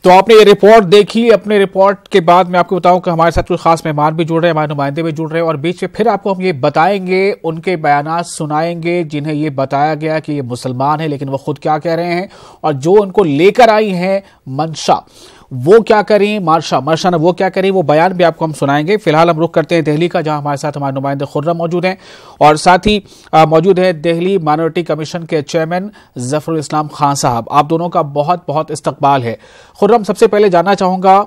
तो आपने ये रिपोर्ट देखी। अपने रिपोर्ट के बाद मैं आपको बताऊं कि हमारे साथ कोई खास मेहमान भी जुड़ रहे हैं, हमारे नुमाइंदे भी जुड़ रहे हैं और बीच में फिर आपको हम ये बताएंगे, उनके बयानात सुनाएंगे जिन्हें ये बताया गया कि ये मुसलमान है, लेकिन वो खुद क्या कह रहे हैं और जो उनको लेकर आई हैं मंशा वो क्या करें, मार्शा ने वो क्या करें, वो बयान भी आपको हम सुनाएंगे। फिलहाल हम रुख करते हैं दिल्ली का, जहां हमारे साथ हमारे नुमाइंदे खुर्रम मौजूद हैं और साथ ही मौजूद है दिल्ली माइनॉरिटी कमीशन के चेयरमैन जफरुल इस्लाम खान साहब। आप दोनों का बहुत बहुत इस्तकबाल है। खुर्रम, सबसे पहले जानना चाहूंगा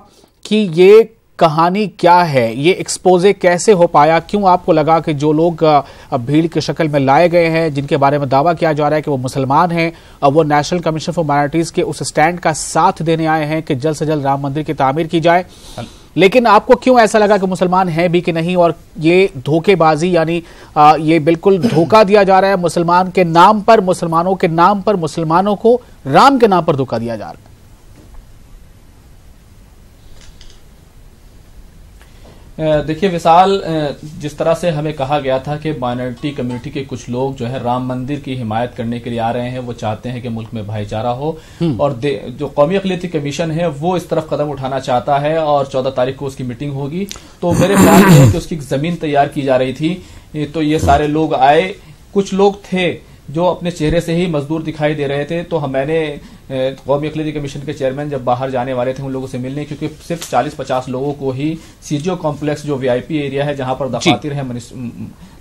कि ये कहानी क्या है, ये एक्सपोजे कैसे हो पाया, क्यों आपको लगा कि जो लोग भीड़ की शक्ल में लाए गए हैं, जिनके बारे में दावा किया जा रहा है कि वो मुसलमान हैं, वो नेशनल कमीशन फॉर माइनॉरिटीज के उस स्टैंड का साथ देने आए हैं कि जल्द से जल्द राम मंदिर की तामीर की जाए, लेकिन आपको क्यों ऐसा लगा कि मुसलमान हैं भी कि नहीं और ये धोखेबाजी, यानी ये बिल्कुल धोखा दिया जा रहा है मुसलमान के नाम पर, मुसलमानों के नाम पर, मुसलमानों को राम के नाम पर धोखा दिया जा रहा है? देखिए विशाल, जिस तरह से हमें कहा गया था कि माइनॉरिटी कम्युनिटी के कुछ लोग जो है राम मंदिर की हिमायत करने के लिए आ रहे हैं, वो चाहते हैं कि मुल्क में भाईचारा हो और जो कौमी अक़लियती कमीशन है वो इस तरफ कदम उठाना चाहता है और 14 तारीख को उसकी मीटिंग होगी। तो मेरे ख्याल में है कि उसकी जमीन तैयार की जा रही थी। तो ये सारे लोग आए, कुछ लोग थे जो अपने चेहरे से ही मजदूर दिखाई दे रहे थे। तो मैंने कौमी अक़लियती कमीशन के चेयरमैन जब बाहर जाने वाले थे उन लोगों से मिलने, क्योंकि सिर्फ 40-50 लोगों को ही सीजीओ कॉम्प्लेक्स जो वीआईपी एरिया है जहां पर दफातर है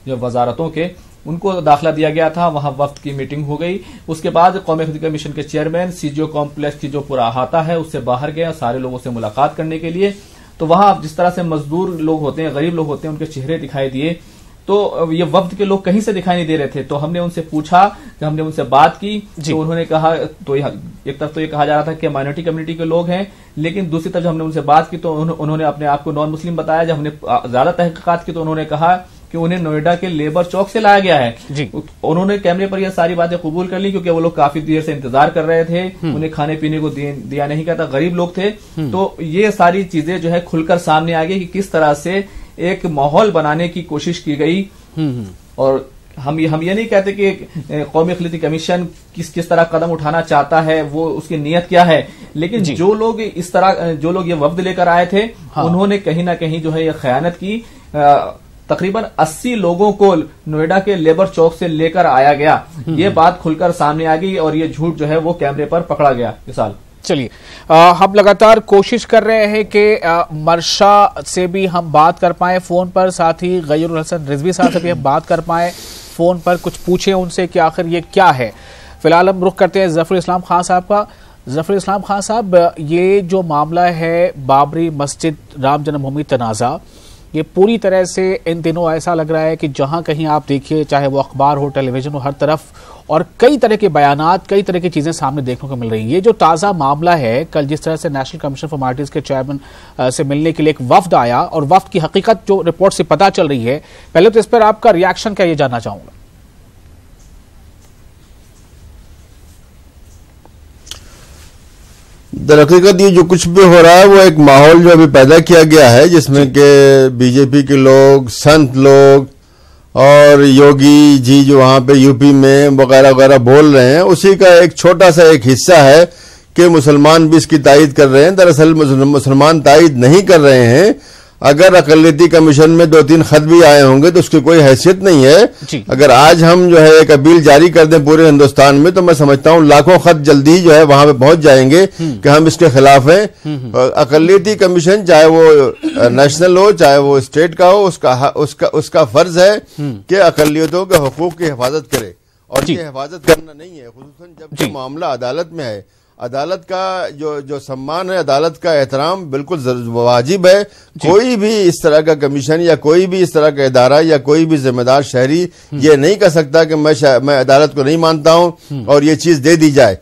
जो वजारतों के, उनको दाखिला दिया गया था। वहां वफ्द की मीटिंग हो गई। उसके बाद कौमी अक़लियती कमीशन के चेयरमैन सीजीओ कॉम्प्लेक्स की जो पूरा अहाता है उससे बाहर गए और सारे लोगों से मुलाकात करने के लिए। तो वहां जिस तरह से मजदूर लोग होते हैं, गरीब लोग होते हैं, उनके चेहरे दिखाई दिए। तो ये वफ्द के लोग कहीं से दिखाई नहीं दे रहे थे। तो हमने उनसे पूछा, जब हमने उनसे बात की तो उन्होंने कहा, तो एक तरफ तो ये कहा जा रहा था कि माइनॉरिटी कम्युनिटी के लोग हैं, लेकिन दूसरी तरफ जब हमने उनसे बात की तो उन्होंने अपने आप को नॉन मुस्लिम बताया। जब हमने ज्यादा तहकीकात की तो उन्होंने कहा कि उन्हें नोएडा के लेबर चौक से लाया गया है। उन्होंने कैमरे पर यह सारी बातें कबूल कर ली, क्योंकि वो लोग काफी देर से इंतजार कर रहे थे, उन्हें खाने पीने को दिया नहीं गया था, गरीब लोग थे। तो ये सारी चीजें जो है खुलकर सामने आ गई कि किस तरह से एक माहौल बनाने की कोशिश की गई। और हम ये नहीं कहते कि कौमी अक़लियती कमीशन किस तरह कदम उठाना चाहता है, वो उसकी नीयत क्या है, लेकिन जो लोग इस तरह, जो लोग ये वफ्द लेकर आए थे, उन्होंने कहीं ना कहीं जो है ये खयानत की। तकरीबन 80 लोगों को नोएडा के लेबर चौक से लेकर आया गया। ये बात खुलकर सामने आ गई और ये झूठ जो है वो कैमरे पर पकड़ा गया। विशाल, चलिए, हम लगातार कोशिश कर रहे हैं कि मर्शा से भी हम बात कर पाए फोन पर, साथ ही गैरुल हसन रिजवी साहब से भी हम बात कर पाए फोन पर, कुछ पूछे उनसे कि आखिर ये क्या है। फिलहाल हम रुख करते हैं जफरुल इस्लाम खान साहब का। जफरुल इस्लाम खान साहब, ये जो मामला है बाबरी मस्जिद राम जन्मभूमि तनाज़ा, ये पूरी तरह से इन दिनों ऐसा लग रहा है कि जहां कहीं आप देखिए, चाहे वो अखबार हो, टेलीविजन हो, हर तरफ और कई तरह के बयानात, कई तरह की चीजें सामने देखने को मिल रही हैं। ये जो ताज़ा मामला है, कल जिस तरह से नेशनल कमीशन फॉर माइनॉरिटीज के चेयरमैन से मिलने के लिए एक वफ्द आया और वफ्द की हकीकत जो रिपोर्ट से पता चल रही है, पहले तो इस पर आपका रिएक्शन क्या, ये जानना चाहूंगा। दरअसल ये जो कुछ भी हो रहा है वो एक माहौल जो अभी पैदा किया गया है, जिसमें के बीजेपी के लोग, संत लोग और योगी जी जो वहां पे यूपी में वगैरह वगैरह बोल रहे हैं, उसी का एक छोटा सा एक हिस्सा है कि मुसलमान भी इसकी तायद कर रहे हैं। दरअसल मुसलमान तायद नहीं कर रहे हैं। अगर अक़लियती कमीशन में 2-3 खत भी आए होंगे तो उसकी कोई हैसियत नहीं है। अगर आज हम जो है एक अपील जारी कर दें पूरे हिंदुस्तान में, तो मैं समझता हूं लाखों खत जल्दी ही जो है वहां पे पहुंच जाएंगे कि हम इसके खिलाफ हैं। अक़लियती कमीशन चाहे वो नेशनल हो चाहे वो स्टेट का हो, उसका फर्ज है कि अक़लियतों के हुकूक की हिफाजत करे, और ये हिफाजत करना नहीं है, खुसूसन जब मामला अदालत में है। अदालत का जो सम्मान है, अदालत का एहतराम बिल्कुल वाजिब है। कोई भी इस तरह का कमीशन या कोई भी इस तरह का इदारा या कोई भी जिम्मेदार शहरी ये नहीं कर सकता कि मैं अदालत को नहीं मानता हूं और ये चीज दे दी जाए।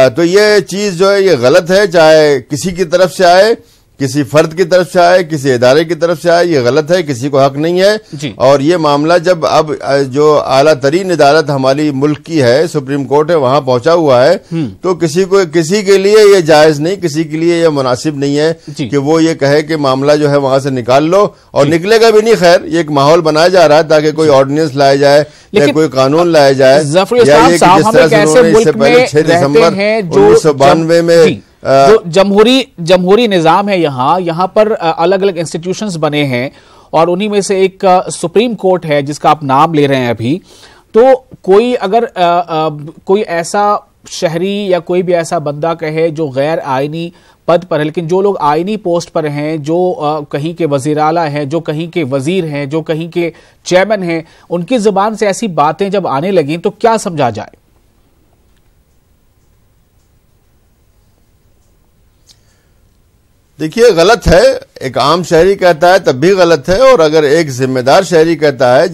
तो ये चीज जो है ये गलत है, चाहे किसी की तरफ से आए, किसी फर्द की तरफ से आए, किसी इदारे की तरफ से आए, ये गलत है, किसी को हक नहीं है। और ये मामला जब अब जो आला तरीन अदालत हमारी मुल्क की है, सुप्रीम कोर्ट है, वहां पहुंचा हुआ है, तो किसी के लिए ये जायज नहीं, किसी के लिए ये मुनासिब नहीं है कि वो ये कहे कि मामला जो है वहां से निकाल लो, और निकलेगा भी नहीं। खैर, ये एक माहौल बनाया जा रहा है ताकि कोई ऑर्डिनेंस लाया जाए या कोई कानून लाया जाए, या ये कि जिस तरह से उन्होंने इससे पहले 6 दिसंबर 1992 में जो जमहूरी निजाम है यहाँ पर अलग अलग इंस्टीट्यूशंस बने हैं और उन्हीं में से एक सुप्रीम कोर्ट है जिसका आप नाम ले रहे हैं अभी। तो कोई अगर कोई ऐसा शहरी या कोई भी ऐसा बंदा कहे जो गैर आईनी पद पर है, लेकिन जो लोग आईनी पोस्ट पर हैं, जो कहीं के वजीर आला हैं, जो कहीं के वजीर हैं, जो कहीं के चेयरमैन हैं, उनकी जुबान से ऐसी बातें जब आने लगी तो क्या समझा जाए? देखिए, गलत है। एक आम शहरी कहता है तब भी गलत है, और अगर एक जिम्मेदार शहरी कहता है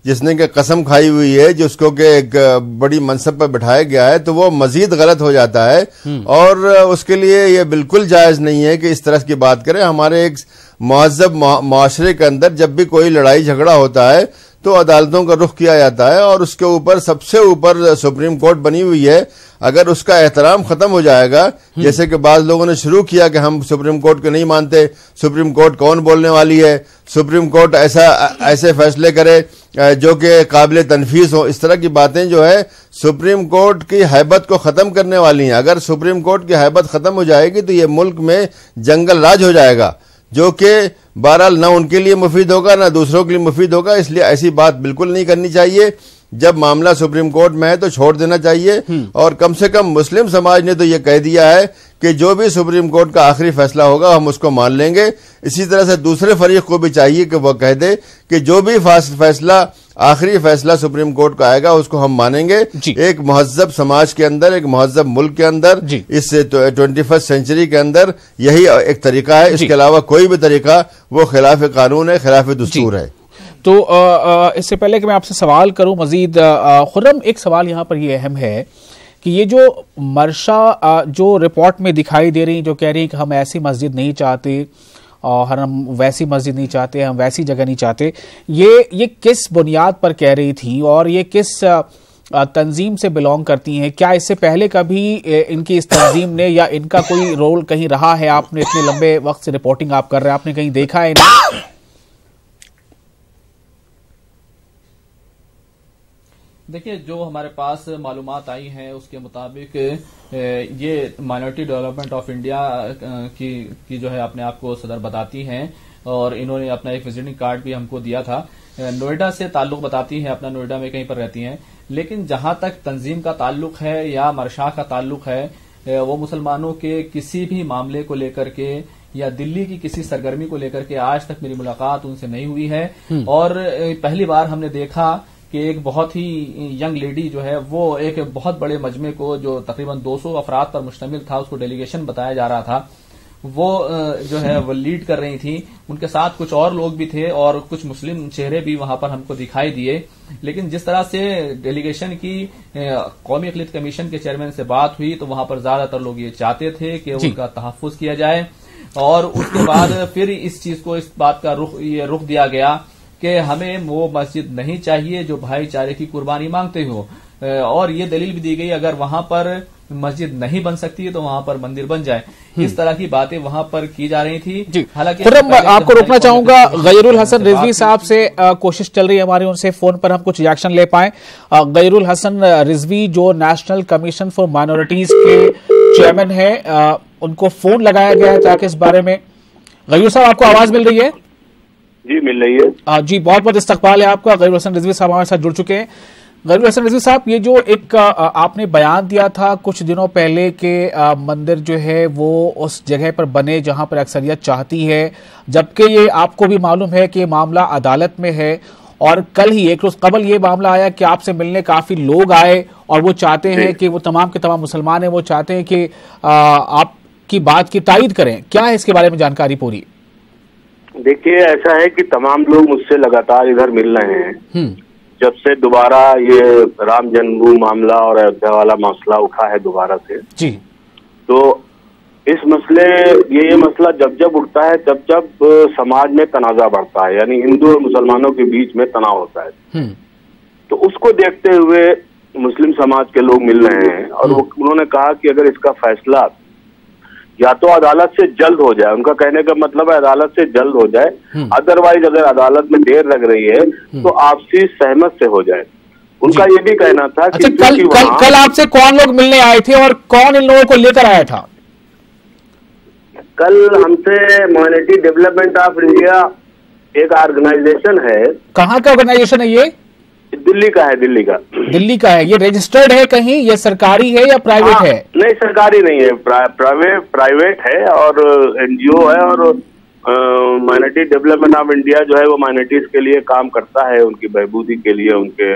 जिसने के कसम खाई हुई है, जिसको के एक बड़ी मनसब पर बिठाया गया है, तो वो मजीद गलत हो जाता है। और उसके लिए ये बिल्कुल जायज नहीं है कि इस तरह की बात करें। हमारे एक महज़ब माशरे के अंदर जब भी कोई लड़ाई झगड़ा होता है तो अदालतों का रुख किया जाता है, और उसके ऊपर सबसे ऊपर सुप्रीम कोर्ट बनी हुई है। अगर उसका एहतराम खत्म हो जाएगा, जैसे कि बाज लोगों ने शुरू किया कि हम सुप्रीम कोर्ट को नहीं मानते, सुप्रीम कोर्ट कौन बोलने वाली है, सुप्रीम कोर्ट ऐसे फैसले करे जो कि काबिल तनफीस हो, इस तरह की बातें जो है सुप्रीम कोर्ट की हैबत को खत्म करने वाली हैं। अगर सुप्रीम कोर्ट की हैबत खत्म हो जाएगी तो ये मुल्क में जंगल राज हो जाएगा, जो कि बहरहाल ना उनके लिए मुफीद होगा ना दूसरों के लिए मुफीद होगा। इसलिए ऐसी बात बिल्कुल नहीं करनी चाहिए। जब मामला सुप्रीम कोर्ट में है तो छोड़ देना चाहिए। और कम से कम मुस्लिम समाज ने तो ये कह दिया है कि जो भी सुप्रीम कोर्ट का आखिरी फैसला होगा हम उसको मान लेंगे। इसी तरह से दूसरे फरीक को भी चाहिए कि वह कह दे कि जो भी फैसला आखिरी फैसला सुप्रीम कोर्ट का आएगा उसको हम मानेंगे। एक महज़ब समाज के अंदर, एक महज़ब मुल्क के अंदर, इस 21st सेंचुरी के अंदर यही एक तरीका है। इसके अलावा कोई भी तरीका वो खिलाफ कानून है, खिलाफ दस्तूर है। तो इससे पहले कि मैं आपसे सवाल करूं मजीद, खुर्रम, एक सवाल यहाँ पर ये अहम है कि ये जो मरशा जो रिपोर्ट में दिखाई दे रही, जो कह रही कि हम ऐसी मस्जिद नहीं चाहते और हम वैसी मस्जिद नहीं चाहते, हम वैसी जगह नहीं चाहते, ये किस बुनियाद पर कह रही थी और ये किस तंजीम से बिलोंग करती हैं? क्या इससे पहले कभी इनकी इस तंजीम ने या इनका कोई रोल कहीं रहा है? आपने इतने लंबे वक्त से रिपोर्टिंग आप कर रहे हैं, आपने कहीं देखा है इन्हें? देखिए, जो हमारे पास मालूमात आई हैं उसके मुताबिक ये माइनॉरिटी डेवलपमेंट ऑफ इंडिया की जो है अपने आप को सदर बताती हैं, और इन्होंने अपना एक विजिटिंग कार्ड भी हमको दिया था। नोएडा से ताल्लुक बताती हैं, अपना नोएडा में कहीं पर रहती हैं, लेकिन जहां तक तंजीम का ताल्लुक है या मरशा का ताल्लुक है, वो मुसलमानों के किसी भी मामले को लेकर के या दिल्ली की किसी सरगर्मी को लेकर के आज तक मेरी मुलाकात उनसे नहीं हुई है। और पहली बार हमने देखा कि एक बहुत ही यंग लेडी जो है वो एक बहुत बड़े मजमे को, जो तकरीबन 200 अफराद पर मुश्तमिल था, उसको डेलीगेशन बताया जा रहा था, वो जो है वो लीड कर रही थी। उनके साथ कुछ और लोग भी थे और कुछ मुस्लिम चेहरे भी वहां पर हमको दिखाई दिए। लेकिन जिस तरह से डेलीगेशन की कौमी अक़लियत कमीशन के चेयरमैन से बात हुई तो वहां पर ज्यादातर लोग ये चाहते थे कि उनका तहफ़्फ़ुज़ किया जाए, और उसके बाद फिर इस चीज को, इस बात का रुख दिया गया कि हमें वो मस्जिद नहीं चाहिए जो भाईचारे की कुर्बानी मांगते हो, और ये दलील भी दी गई अगर वहां पर मस्जिद नहीं बन सकती है तो वहां पर मंदिर बन जाए। इस तरह की बातें वहां पर की जा रही थी। हालांकि आपको रोकना चाहूंगा, गैरुल हसन रिजवी साहब से कोशिश चल रही है हमारी, उनसे फोन पर हम कुछ रिएक्शन ले पाए। गैरुल हसन रिजवी जो नेशनल कमीशन फॉर माइनॉरिटीज के चेयरमैन है, उनको फोन लगाया गया है ताकि इस बारे में। गैरुल साहब, आपको आवाज मिल रही है? जी, मिल रही है। जी, बहुत बहुत इस्तकबाल है आपका। गैरुल हसन रिजवी साहब हमारे साथ जुड़ चुके हैं। गैरुल हसन रिजवी साहब, ये जो एक आपने बयान दिया था कुछ दिनों पहले के मंदिर जो है वो उस जगह पर बने जहां पर अक्सरियत चाहती है, जबकि ये आपको भी मालूम है कि ये मामला अदालत में है, और कल ही एक रोज कबल ये मामला आया कि आपसे मिलने काफी लोग आए और वो चाहते हैं कि वो तमाम के तमाम मुसलमान हैं, वो चाहते हैं कि आपकी बात की तायीद करें। क्या है इसके बारे में जानकारी पूरी? देखिए, ऐसा है कि तमाम लोग मुझसे लगातार इधर मिल रहे हैं जब से दोबारा ये राम जन्मभूमि मामला और अयोध्या वाला मसला उठा है दोबारा से जी। तो इस मसले ये मसला जब उठता है जब समाज में तनाजा बढ़ता है, यानी हिंदू और मुसलमानों के बीच में तनाव होता है, तो उसको देखते हुए मुस्लिम समाज के लोग मिल रहे हैं। और उन्होंने कहा कि अगर इसका फैसला या तो अदालत से जल्द हो जाए, उनका कहने का मतलब है अदालत से जल्द हो जाए, अदरवाइज अगर अदालत में देर लग रही है तो आपसी सहमत से हो जाए। उनका ये भी कहना था कि कल आपसे कौन लोग मिलने आए थे और कौन इन लोगों को लेकर आया था? कल हमसे माइनॉरिटी डेवलपमेंट ऑफ इंडिया एक ऑर्गेनाइजेशन है। कहाँ का ऑर्गेनाइजेशन है ये? दिल्ली का है। दिल्ली का है। ये रजिस्टर्ड है कहीं? ये सरकारी है या प्राइवेट है? नहीं, सरकारी नहीं है, प्राइवेट है और एनजीओ है। और माइनॉरिटी डेवलपमेंट ऑफ इंडिया जो है वो माइनॉरिटीज के लिए काम करता है, उनकी बहबूदी के लिए, उनके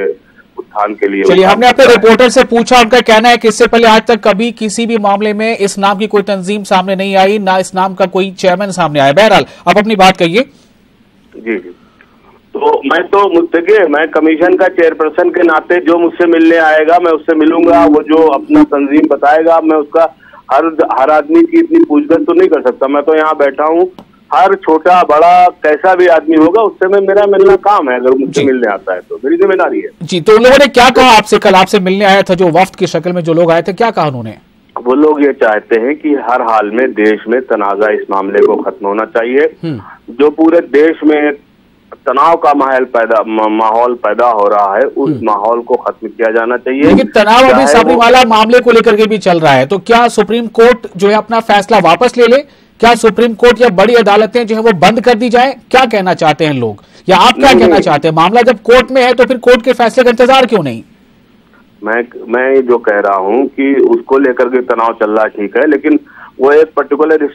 उत्थान के लिए। चलिए, हमने अपने रिपोर्टर से पूछा, उनका कहना है कि इससे पहले आज तक कभी किसी भी मामले में इस नाम की कोई तंजीम सामने नहीं आई, ना इस नाम का कोई चेयरमैन सामने आया। बहरहाल आप अपनी बात कहिए। जी, तो मैं कमीशन का चेयरपर्सन के नाते जो मुझसे मिलने आएगा मैं उससे मिलूंगा। वो जो अपना तंजीम बताएगा, मैं उसका हर आदमी की इतनी पूछताछ तो नहीं कर सकता। मैं तो यहाँ बैठा हूँ, हर छोटा बड़ा कैसा भी आदमी होगा उससे मेरा मिलना काम है। अगर मुझसे मिलने आता है तो मेरी जिम्मेदारी है। जी, तो उन लोगों ने क्या कहा आपसे? कल आपसे मिलने आया था जो वफ्द की शक्ल में जो लोग आए थे, क्या कहा उन्होंने? वो लोग ये चाहते हैं कि हर हाल में देश में तनाजा इस मामले को खत्म होना चाहिए। जो पूरे देश में तनाव का माहौल पैदा हो रहा है, उस माहौल को खत्म किया जाना चाहिए। लेकिन तनाव अभी सबरीमाला मामले को लेकर के भी चल रहा है, तो क्या सुप्रीम कोर्ट जो है अपना फैसला वापस ले ले? क्या सुप्रीम कोर्ट या बड़ी अदालतें जो है वो बंद कर दी जाए? क्या कहना चाहते हैं लोग, या आप क्या कहना चाहते हैं? मामला जब कोर्ट में है तो फिर कोर्ट के फैसले का इंतजार क्यों नहीं? मैं जो कह रहा हूं कि उसको लेकर के तनाव चल रहा ठीक है, लेकिन वो एक पर्टिकुलर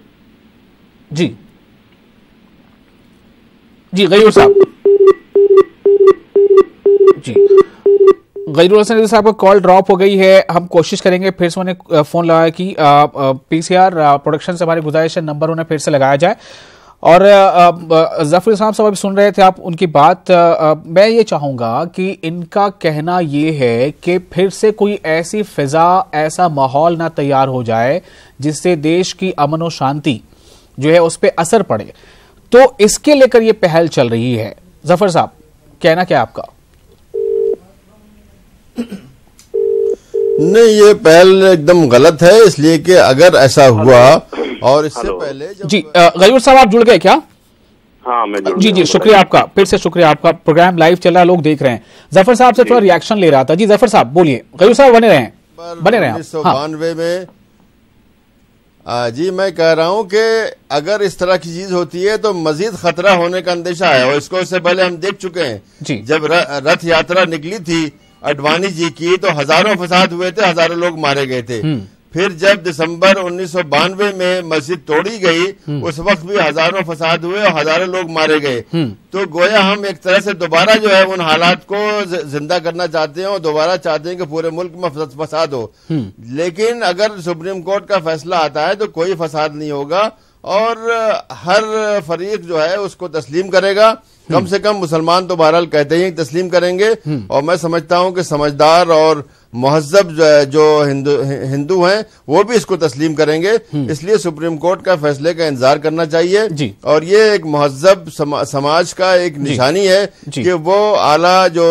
जी गयूर साहब, जी गयूर हसन साहब का कॉल ड्रॉप हो गई है। हम कोशिश करेंगे फिर से उन्हें फोन लगाया कि पीसीआर प्रोडक्शन से हमारी गुजारिश है नंबर उन्हें फिर से लगाया जाए। और जफर साहब अभी सुन रहे थे आप उनकी बात। मैं ये चाहूंगा कि इनका कहना ये है कि फिर से कोई ऐसी फिजा, ऐसा माहौल ना तैयार हो जाए जिससे देश की अमन और शांति जो है उस पर असर पड़े, तो इसके लेकर ये पहल चल रही है। जफर साहब, कहना क्या आपका? नहीं, ये पहल एकदम गलत है, इसलिए कि अगर ऐसा हुआ और इससे पहले जी गयूर साहब आप जुड़ गए क्या? हाँ, मैं जुड़ जी, शुक्रिया आपका, फिर से शुक्रिया आपका। प्रोग्राम लाइव चल रहा है, लोग देख रहे हैं। जफर साहब से थोड़ा रिएक्शन ले रहा था। जी जफर साहब बोलिए। गयूर साहब बने रहे 1992 में जी मैं कह रहा हूं कि अगर इस तरह की चीज होती है तो मजीद खतरा होने का अंदेशा है, और इसको इससे पहले हम देख चुके हैं। जब रथ यात्रा निकली थी अडवाणी जी की तो हजारों फसाद हुए थे, हजारों लोग मारे गए थे। फिर जब दिसंबर 1992 में मस्जिद तोड़ी गई, उस वक्त भी हजारों फसाद हुए और हजारों लोग मारे गए। तो गोया हम एक तरह से दोबारा जो है उन हालात को जिंदा करना चाहते हैं और दोबारा चाहते हैं कि पूरे मुल्क में फसाद हो। लेकिन अगर सुप्रीम कोर्ट का फैसला आता है तो कोई फसाद नहीं होगा और हर फरीक जो है उसको तस्लीम करेगा। कम से कम मुसलमान तो बहरहाल कहते ही तस्लीम करेंगे, और मैं समझता हूं कि समझदार और महजब जो हिंदू हैं वो भी इसको तस्लीम करेंगे। इसलिए सुप्रीम कोर्ट का फैसले का इंतजार करना चाहिए, और ये एक महजब समाज का एक निशानी है कि वो आला जो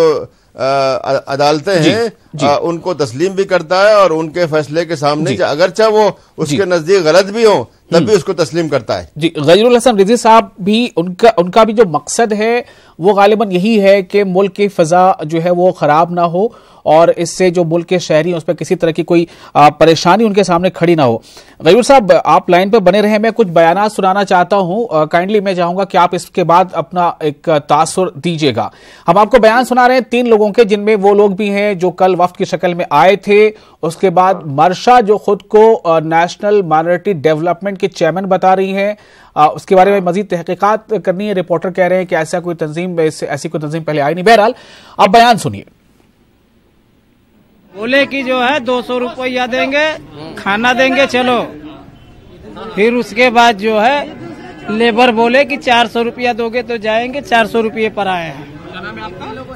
अदालतें हैं उनको तस्लीम भी करता है और उनके फैसले के सामने अगरचे वो उसके नजदीक गलत भी हो तब भी उसको तस्लीम करता है। जी गयूरुल हसन रिजवी साहब भी उनका भी जो मकसद है वो गालिबन यही है कि मुल्क की फिजा जो है वो खराब ना हो और इससे जो मुल्क के शहरी उस पर किसी तरह की कोई परेशानी उनके सामने खड़ी ना हो। गयूर साहब आप लाइन पर बने रहे, मैं कुछ बयानात सुनाना चाहता हूं। काइंडली मैं चाहूंगा कि आप इसके बाद अपना एक तासुर दीजिएगा। हम आपको बयान सुना रहे हैं 3 लोगों के, जिनमें वो लोग भी हैं जो कल वफ्द की शक्ल में आए थे। उसके बाद मर्शा जो खुद को नेशनल माइनॉरिटी डेवलपमेंट के चेयरमैन बता रही है, उसके बारे में मजीद तहकीकात करनी है। रिपोर्टर कह रहे हैं कि ऐसी कोई तंजीम पहले आई नहीं। बहरहाल आप बयान सुनिए। बोले कि जो है 200 रुपया देंगे, खाना देंगे, चलो। फिर उसके बाद जो है लेबर बोले कि 400 रुपया दोगे तो जाएंगे, 400 रुपये पर आए हैं।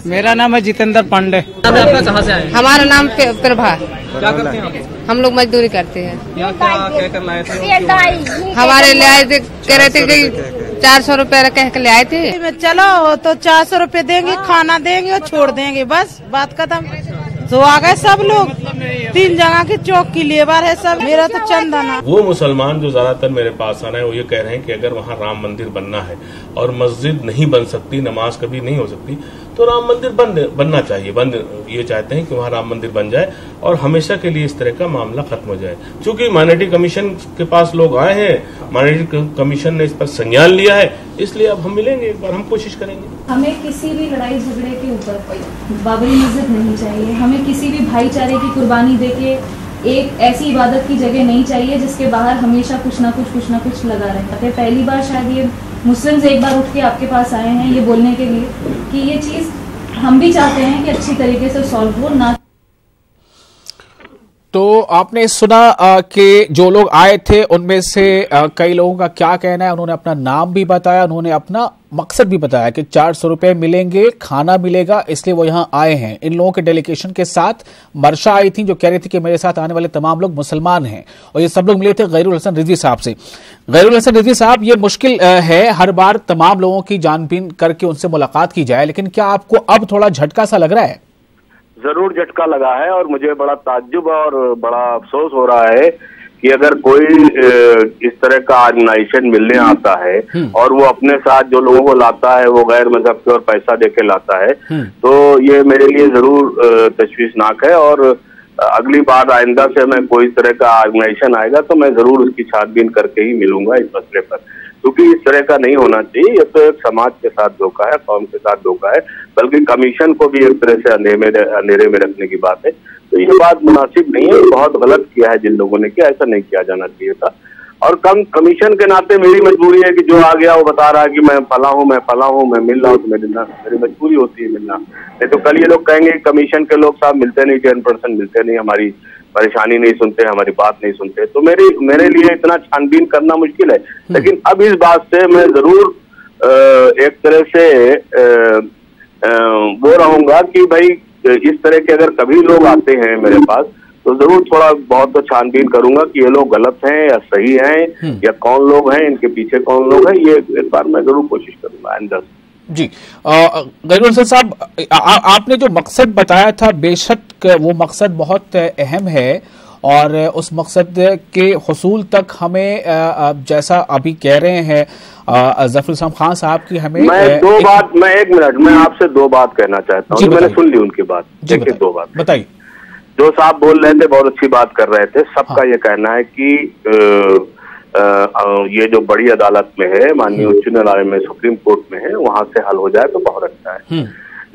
मेरा नाम है जितेंद्र पांडे। कहाँ से आए? हमारा नाम प्रभा। क्या करते हैं? हम लोग मजदूरी करते हैं। क्या कर लाए थे? हमारे ले आए थे, कह रहे थे कि 400 रुपये कह के ले आए थे। चलो तो 400 रुपये देंगे, खाना देंगे और छोड़ देंगे, बस बात खत्म। तो आ गए सब लोग, 3 जगह की चौक की लेबर है सब। मेरा तो चंदना। वो मुसलमान जो ज्यादातर मेरे पास आ रहे हैं वो ये कह रहे हैं कि अगर वहाँ राम मंदिर बनना है और मस्जिद नहीं बन सकती, नमाज कभी नहीं हो सकती, तो राम मंदिर बनना चाहिए। ये चाहते हैं कि वहाँ राम मंदिर बन जाए और हमेशा के लिए इस तरह का मामला खत्म हो जाए। क्योंकि माइनॉरिटी कमीशन के पास लोग आए हैं, माइनॉरिटी कमीशन ने इस पर संज्ञान लिया है, इसलिए अब हम मिलेंगे, एक बार हम कोशिश करेंगे। हमें किसी भी लड़ाई झगड़े के ऊपर बाबरी मस्जिद नहीं चाहिए। हमें किसी भी भाईचारे की कुर्बानी देके एक ऐसी इबादत की जगह नहीं चाहिए जिसके बाहर हमेशा कुछ ना कुछ लगा रहता है। पहली बार शायद ये मुस्लिम्स एक बार उठ के आपके पास आए हैं ये बोलने के लिए कि ये चीज़ हम भी चाहते हैं कि अच्छी तरीके से सॉल्व हो। ना तो आपने सुना कि जो लोग आए थे उनमें से कई लोगों का क्या कहना है। उन्होंने अपना नाम भी बताया, उन्होंने अपना मकसद भी बताया कि 400 रुपए मिलेंगे, खाना मिलेगा, इसलिए वो यहाँ आए हैं। इन लोगों के डेलीगेशन के साथ मर्शा आई थी जो कह रही थी कि मेरे साथ आने वाले तमाम लोग मुसलमान हैं, और ये सब लोग मिले थे गैरुल हसन रिजवी साहब से। गैरुल हसन रिजवी साहब, ये मुश्किल है हर बार तमाम लोगों की जानबीन करके उनसे मुलाकात की जाए, लेकिन क्या आपको अब थोड़ा झटका सा लग रहा है? जरूर झटका लगा है और मुझे बड़ा ताज्जुब और बड़ा अफसोस हो रहा है कि अगर कोई इस तरह का ऑर्गेनाइजेशन मिलने आता है और वो अपने साथ जो लोगों को लाता है वो गैर मजहब के और पैसा देके लाता है, तो ये मेरे लिए जरूर तशवीशनाक है। और अगली बार आइंदा से मैं कोई तरह का ऑर्गेनाइजेशन आएगा तो मैं जरूर उसकी छानबीन करके ही मिलूंगा इस मसले पर, क्योंकि इस तरह का नहीं होना चाहिए। ये तो एक समाज के साथ धोखा है, कौम के साथ धोखा है, बल्कि कमीशन को भी एक तरह से अंधेरे में रखने की बात है। तो ये बात मुनासिब नहीं है, बहुत गलत किया है जिन लोगों ने किया, ऐसा नहीं किया जाना चाहिए था। और कमीशन के नाते मेरी मजबूरी है कि जो आ गया वो बता रहा है कि मैं फला हूँ, मैं मिल रहा हूँ, तो मेरी मजबूरी होती है मिलना। नहीं तो कल ये लोग कहेंगे कमीशन के लोग साहब मिलते नहीं, 10% मिलते नहीं, हमारी परेशानी नहीं सुनते, हमारी बात नहीं सुनते। तो मेरे लिए इतना छानबीन करना मुश्किल है। लेकिन अब इस बात से मैं जरूर एक तरह से वो रहूंगा कि भाई इस तरह के अगर कभी लोग आते हैं मेरे पास तो जरूर थोड़ा बहुत तो छानबीन करूंगा कि ये लोग गलत हैं या सही हैं या कौन लोग हैं, इनके पीछे कौन लोग हैं, ये एक बार मैं जरूर कोशिश करूंगा आइंदा। जी गैरुल हसन साहब, आपने जो मकसद बताया था बेशक वो मकसद बहुत अहम है और उस मकसद के हुसूल तक हमें जैसा अभी कह रहे हैं जफर इस्लाम खान साहब की हमें मैं एक मिनट मैं आपसे 2 बात कहना चाहता हूँ। मैंने सुन ली उनकी बात, देखिए 2 बात बताइए। जो साहब बोल रहे थे बहुत अच्छी बात कर रहे थे। सबका ये कहना है कि ये जो बड़ी अदालत में है, माननीय उच्च न्यायालय में, सुप्रीम कोर्ट में है, वहां से हल हो जाए तो बहुत अच्छा है।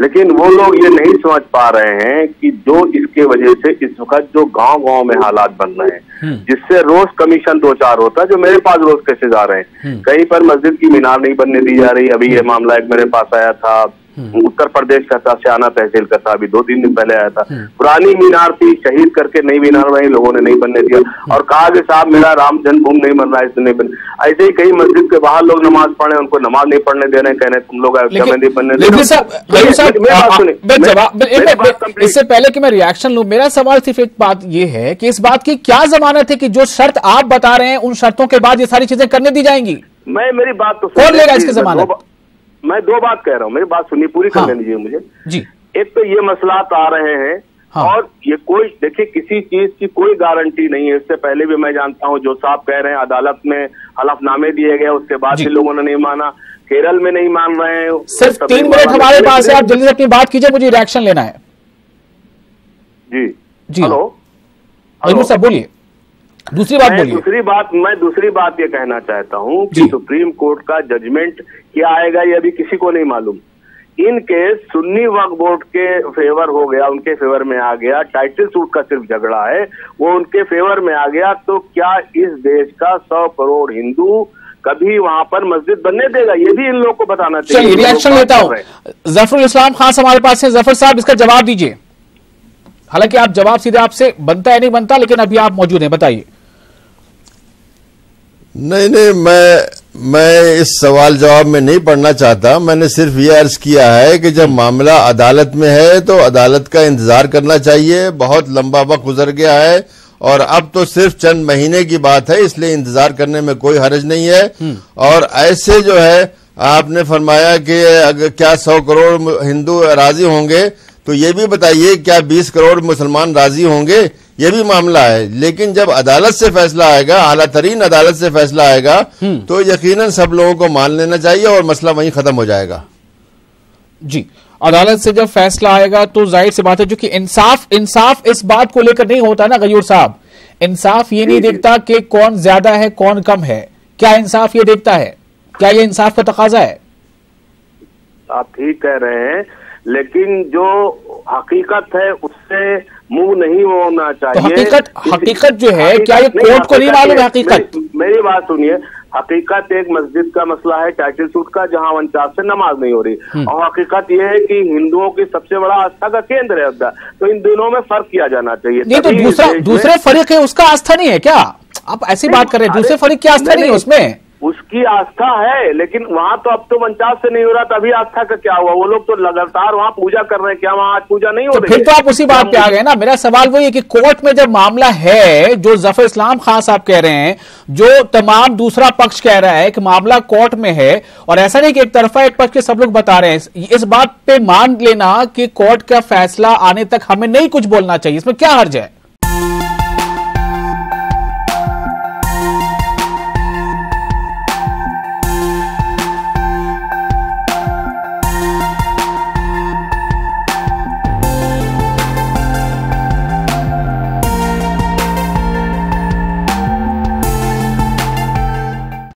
लेकिन वो लोग ये नहीं समझ पा रहे हैं कि जो इसके वजह से इस वक्त जो गांव में हालात बन रहे हैं, जिससे रोज कमीशन 2-4 होता है, जो मेरे पास रोज केसेज आ रहे हैं, कहीं पर मस्जिद की मीनार नहीं बनने दी जा रही। अभी ये मामला एक मेरे पास आया था उत्तर प्रदेश का था, स्याना तहसील का था, अभी 2-3 दिन पहले आया था। पुरानी मीनार थी, शहीद करके नई मीनार वही लोगों ने नहीं बनने दिया और कहा कि साहब मेरा राम जन्मभूमि नहीं बन रहा है, इसलिए नहीं बन। ऐसे ही कई मस्जिद के बाहर लोग नमाज पढ़े, उनको नमाज नहीं पढ़ने दे रहे, कहने तुम लोग नहीं बनने दे रहे। इससे पहले कि मैं रिएक्शन लूं, मेरा सवाल सिर्फ एक बात ये है कि इस बात की क्या जमानत है कि जो शर्त आप बता रहे हैं उन शर्तों के बाद ये सारी चीजें करने दी जाएंगी? मेरी बात तो कौन लेगा इसकी जमानत? मैं 2 बात कह रहा हूँ, मेरी बात सुनिए, पूरी करने दीजिए मुझे जी। एक तो ये मसलात आ रहे हैं और ये कोई देखिए किसी चीज की कोई गारंटी नहीं है। इससे पहले भी मैं जानता हूँ जो साहब कह रहे हैं अदालत में हलफनामे दिए गए, उसके बाद भी लोगों ने नहीं माना, केरल में नहीं मान रहे हैं। सिर्फ 3 मिनट हमारे पास है, आप जल्दी से अपनी बात कीजिए, मुझे रिएक्शन लेना है। जी जी हेलो साहब बोलिए। दूसरी बात ये कहना चाहता हूँ कि सुप्रीम कोर्ट का जजमेंट क्या आएगा ये अभी किसी को नहीं मालूम। In case Sunni Waqf board के फेवर हो गया, उनके फेवर में आ गया, टाइटल सूट का सिर्फ झगड़ा है, वो उनके फेवर में आ गया, तो क्या इस देश का 100 करोड़ हिंदू कभी वहां पर मस्जिद बनने देगा? ये भी इन लोगों को बताना चाहिए। रिएक्शन लेता हूँ, जफर इस्लाम खान हमारे पास है। जफर साहब इसका जवाब दीजिए। हालांकि आप जवाब सीधे आपसे बनता है नहीं बनता, लेकिन अभी आप मौजूद हैं, बताइए। नहीं, मैं इस सवाल जवाब में नहीं पढ़ना चाहता। मैंने सिर्फ ये अर्ज किया है कि जब मामला अदालत में है तो अदालत का इंतजार करना चाहिए। बहुत लंबा वक्त गुजर गया है और अब तो सिर्फ चंद महीने की बात है, इसलिए इंतजार करने में कोई हर्ज नहीं है। और ऐसे जो है आपने फरमाया कि अगर क्या 100 करोड़ हिंदू राजी होंगे, तो ये भी बताइए क्या 20 करोड़ मुसलमान राजी होंगे? ये भी मामला है। लेकिन जब अदालत से फैसला आएगा, आला तरीन अदालत से फैसला आएगा, तो यकीनन सब लोगों को मान लेना चाहिए और मसला वहीं खत्म हो जाएगा। जी, अदालत से जब फैसला आएगा तो जाहिर सी बात है, जो कि इंसाफ इस बात को लेकर नहीं होता ना गयूर साहब। इंसाफ ये नहीं देखता कि कौन ज्यादा है कौन कम है। क्या इंसाफ ये देखता है? क्या ये इंसाफ का तकाजा है? आप ठीक कह रहे हैं, लेकिन जो हकीकत है उससे मुंह नहीं होना चाहिए। तो हकीकत जो है, क्या ये कोर्ट को नहीं मालूम है हकीकत? मेरी बात सुनिए, हकीकत एक मस्जिद का मसला है, टाइटल सूट का, जहां 49 से नमाज नहीं हो रही। और हकीकत यह है कि हिंदुओं की सबसे बड़ा आस्था का केंद्र है अब्दा। तो इन दोनों में फर्क किया जाना चाहिए। नहीं तो दूसरे फरीक है उसका आस्था नहीं है क्या? आप ऐसी बात कर रहे हैं, दूसरे फरीक की आस्था नहीं है उसमें? उसकी आस्था है, लेकिन वहां तो अब तो 49 से नहीं हो रहा, तभी आस्था का क्या हुआ? वो लोग तो लगातार वहां पूजा कर रहे हैं, क्या वहां आज पूजा नहीं हो रही? फिर तो आप उसी बात पे आ गए ना। मेरा सवाल वही है कि कोर्ट में जब मामला है, जो जफर इस्लाम खान साहब कह रहे हैं, जो तमाम दूसरा पक्ष कह रहा है कि मामला कोर्ट में है, और ऐसा नहीं कि एक तरफा एक पक्ष के सब लोग बता रहे हैं, इस बात पे मान लेना कि कोर्ट का फैसला आने तक हमें नहीं कुछ बोलना चाहिए, इसमें क्या हर्ज है?